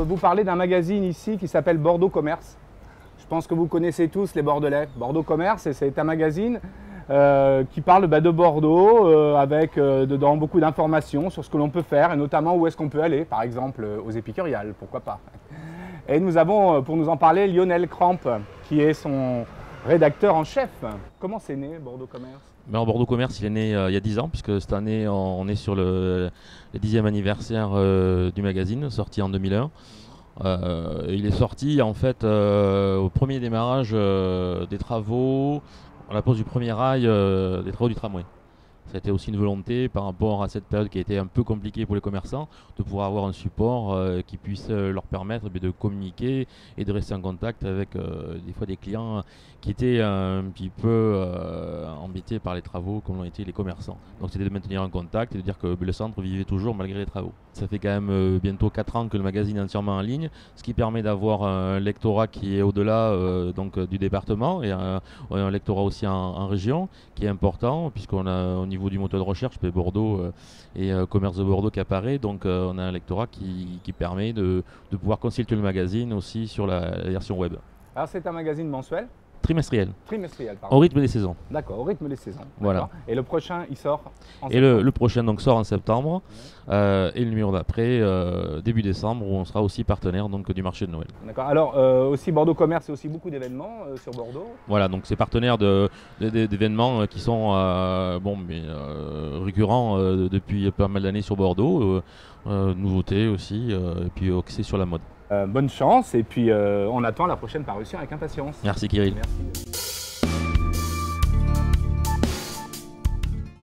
vous parler d'un magazine ici qui s'appelle Bordeaux Commerce. Je pense que vous connaissez tous les Bordelais. Bordeaux Commerce, c'est un magazine qui parle de Bordeaux avec dedans beaucoup d'informations sur ce que l'on peut faire et notamment où est-ce qu'on peut aller, par exemple aux Épicuriales, pourquoi pas. Et nous avons pour nous en parler Lionel Cramp, qui est son rédacteur en chef. Comment c'est né Bordeaux Commerce? Bordeaux Commerce, il est né il y a 10 ans, puisque cette année on est sur le 10e anniversaire du magazine, sorti en 2001. Il est sorti en fait au premier démarrage des travaux, à la pose du premier rail des travaux du tramway. C'était aussi une volonté par rapport à cette période qui a été un peu compliquée pour les commerçants, de pouvoir avoir un support qui puisse leur permettre de communiquer et de rester en contact avec des fois des clients qui étaient un petit peu embêtés par les travaux comme l'ont été les commerçants. Donc c'était de maintenir un contact et de dire que le centre vivait toujours malgré les travaux. Ça fait quand même bientôt 4 ans que le magazine est entièrement en ligne, ce qui permet d'avoir un lectorat qui est au-delà du département et un lectorat aussi en région qui est important puisqu'on a au niveau du moteur de recherche, Bordeaux et Commerce de Bordeaux qui apparaît, donc on a un lectorat qui permet de pouvoir consulter le magazine aussi sur la version web. Alors c'est un magazine mensuel? Trimestriel. Trimestriel, pardon. Au rythme des saisons. D'accord, au rythme des saisons. Voilà. Et le prochain, il sort en septembre. Et le prochain donc sort en septembre. Et le numéro d'après, début décembre, où on sera aussi partenaire donc, du marché de Noël. D'accord. Alors, aussi Bordeaux Commerce, c'est aussi beaucoup d'événements sur Bordeaux. Voilà, donc c'est partenaire d'événements qui sont récurrents depuis pas mal d'années sur Bordeaux. Nouveautés aussi, et puis axé sur la mode. Bonne chance, et puis on attend la prochaine parution avec impatience. Merci Kirill. Merci.